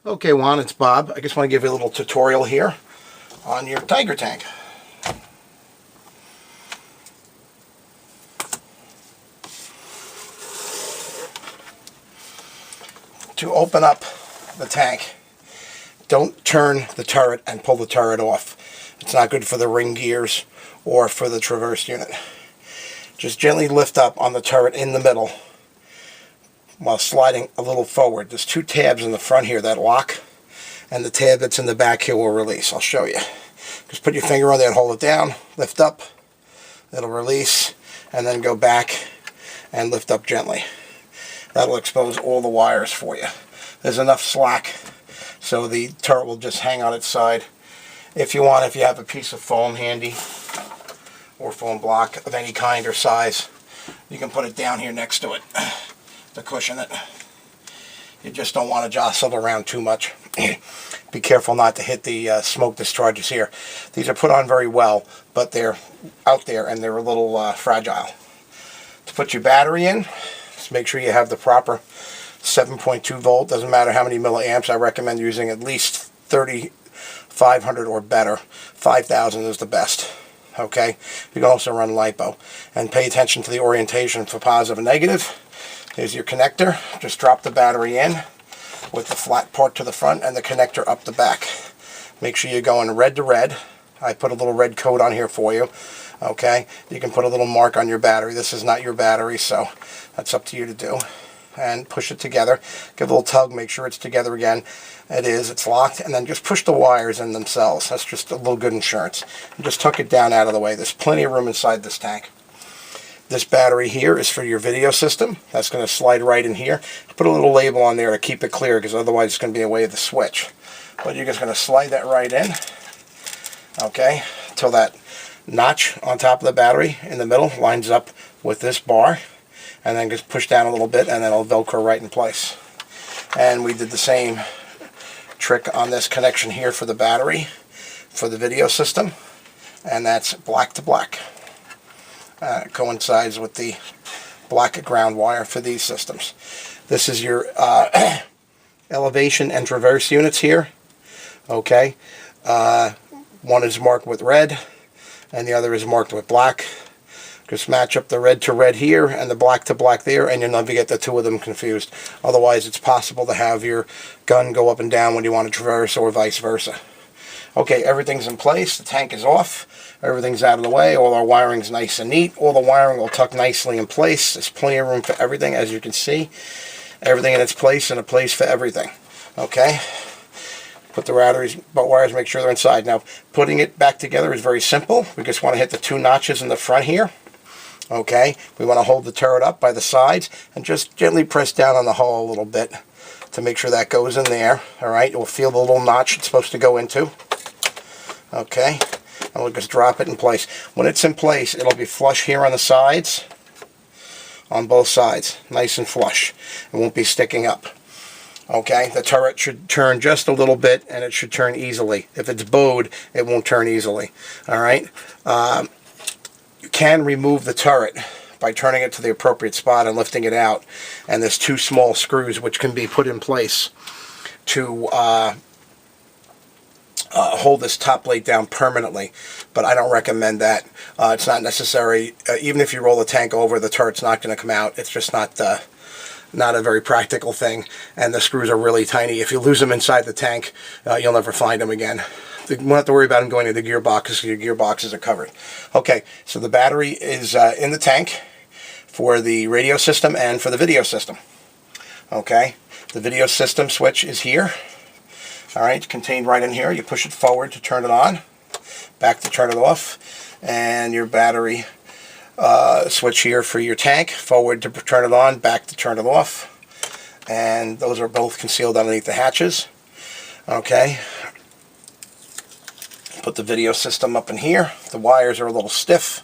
Okay, Juan, it's Bob. I just want to give you a little tutorial here on your Tiger tank. To open up the tank, don't turn the turret and pull the turret off. It's not good for the ring gears or for the traverse unit. Just gently lift up on the turret in the middle while sliding a little forward. There's two tabs in the front here that lock, and the tab that's in the back here will release. I'll show you. Just put your finger on there and hold it down, lift up, it'll release, and then go back and lift up gently. That'll expose all the wires for you. There's enough slack so the turret will just hang on its side. If you want, if you have a piece of foam handy or foam block of any kind or size, you can put it down here next to it to cushion it. You just don't want to jostle around too much. Be careful not to hit the smoke discharges here. These are put on very well, but they're out there and they're a little fragile. To put your battery in, just make sure you have the proper 7.2 volt. Doesn't matter how many milliamps. I recommend using at least 3,500 or better. 5,000 is the best. Okay? You can also run LiPo. And pay attention to the orientation for positive and negative. Here's your connector. Just drop the battery in with the flat part to the front and the connector up the back. Make sure you're going red to red. I put a little red coat on here for you. Okay? You can put a little mark on your battery. This is not your battery, so that's up to you to do. And push it together. Give a little tug, make sure it's together again. It is, it's locked, and then just push the wires in themselves. That's just a little good insurance. And just tuck it down out of the way. There's plenty of room inside this tank. This battery here is for your video system. That's going to slide right in here. Put a little label on there to keep it clear, because otherwise it's going to be away with the switch. But you're just going to slide that right in, okay, until that notch on top of the battery in the middle lines up with this bar, and then just push down a little bit and then it'll Velcro right in place. And we did the same trick on this connection here for the battery for the video system, and that's black to black. Coincides with the black ground wire for these systems. This is your elevation and traverse units here. Okay, one is marked with red and the other is marked with black. Just match up the red to red here and the black to black there, and you'll never get the two of them confused. Otherwise, it's possible to have your gun go up and down when you want to traverse, or vice versa. Okay, everything's in place. The tank is off. Everything's out of the way. All our wiring's nice and neat. All the wiring will tuck nicely in place. There's plenty of room for everything, as you can see. Everything in its place, and a place for everything. Okay? Put the wires, make sure they're inside. Now, putting it back together is very simple. We just want to hit the two notches in the front here. Okay? We want to hold the turret up by the sides and just gently press down on the hull a little bit to make sure that goes in there. Alright? You'll feel the little notch it's supposed to go into. Okay? And we'll just drop it in place. When it's in place, it'll be flush here on the sides, on both sides, nice and flush. It won't be sticking up. Okay, the turret should turn just a little bit, and it should turn easily. If it's bowed, it won't turn easily. Alright? You can remove the turret by turning it to the appropriate spot and lifting it out. And there's two small screws which can be put in place to hold this top plate down permanently, but I don't recommend that. It's not necessary. Even if you roll the tank over, the turret's not going to come out. It's just not a very practical thing, and the screws are really tiny. If you lose them inside the tank, you'll never find them again. You won't have to worry about them going to the gearbox, because your gearboxes are covered. Okay, so the battery is in the tank for the radio system and for the video system. Okay, the video system switch is here. Alright, contained right in here. You push it forward to turn it on, back to turn it off, and your battery switch here for your tank, forward to turn it on, back to turn it off, and those are both concealed underneath the hatches. Okay, put the video system up in here. The wires are a little stiff,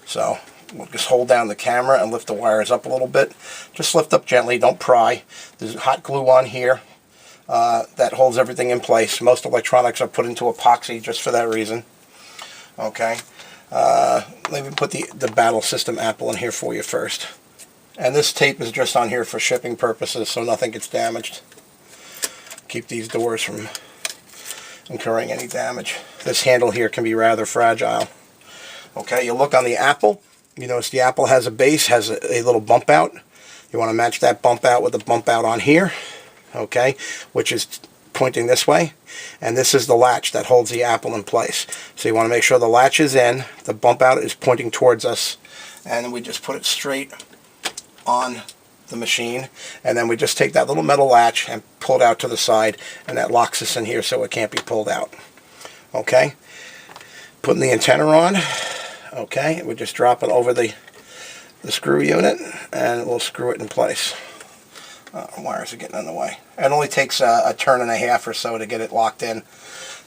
so we'll just hold down the camera and lift the wires up a little bit. Just lift up gently, don't pry. There's hot glue on here that holds everything in place. Most electronics are put into epoxy just for that reason. Okay, let me put the Battle System Apple in here for you first. And this tape is just on here for shipping purposes, so nothing gets damaged. keep these doors from incurring any damage. This handle here can be rather fragile. Okay, you look on the Apple. You notice the Apple has a base, has a little bump out. You want to match that bump out with the bump out on here, okay, which is pointing this way. And this is the latch that holds the Apple in place. So you want to make sure the latch is in, the bump out is pointing towards us, and then we just put it straight on the machine, and then we just take that little metal latch and pull it out to the side, and that locks us in here so it can't be pulled out. Okay, putting the antenna on. Okay, we just drop it over the screw unit, and we'll screw it in place. Wires are getting in the way. It only takes a turn and a half or so to get it locked in.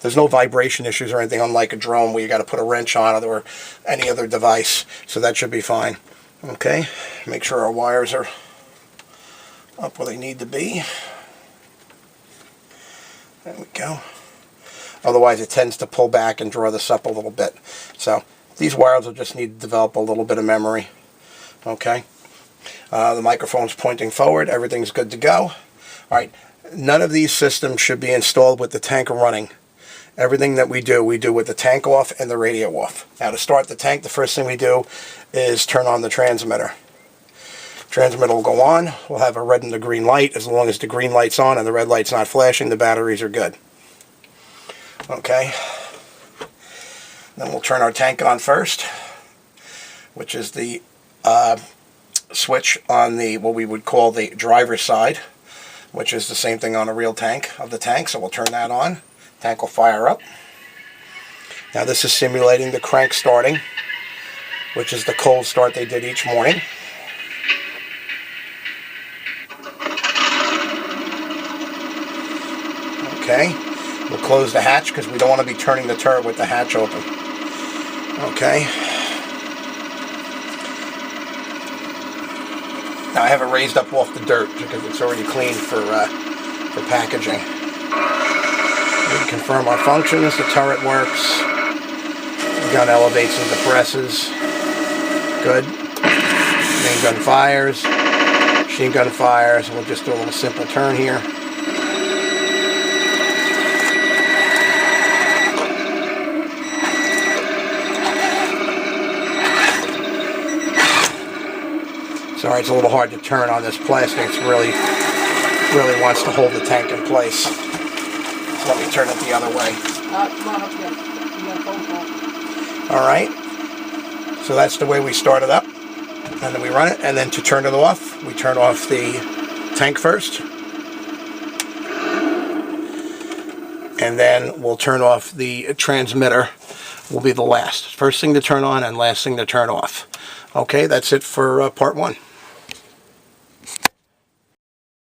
There's no vibration issues or anything, unlike a drone where you got to put a wrench on it or any other device, so that should be fine. Okay, make sure our wires are up where they need to be. There we go. Otherwise it tends to pull back and draw this up a little bit. So these wires will just need to develop a little bit of memory. Okay. The microphone's pointing forward. Everything's good to go. Alright. None of these systems should be installed with the tank running. Everything that we do with the tank off and the radio off. Now to start the tank, the first thing we do is turn on the transmitter. Transmitter will go on. We'll have a red and a green light. As long as the green light's on and the red light's not flashing, the batteries are good. Okay. Then we'll turn our tank on first, which is the switch on the, what we would call the driver's side, which is the same thing on a real tank of the tank. So we'll turn that on. Tank will fire up. Now this is simulating the crank starting, which is the cold start they did each morning. Okay, we'll close the hatch because we don't want to be turning the turret with the hatch open. Okay. Now I have it raised up off the dirt because it's already cleaned for packaging. We confirm our functions. The turret works. The gun elevates and depresses. Good. Main gun fires. Machine gun fires. We'll just do a little simple turn here. Sorry, it's a little hard to turn on this plastic. It's really wants to hold the tank in place. So let me turn it the other way. Alright. So that's the way we start it up. And then we run it. And then to turn it off, we turn off the tank first. And then we'll turn off the transmitter. Will be the last. First thing to turn on and last thing to turn off. Okay, that's it for part one.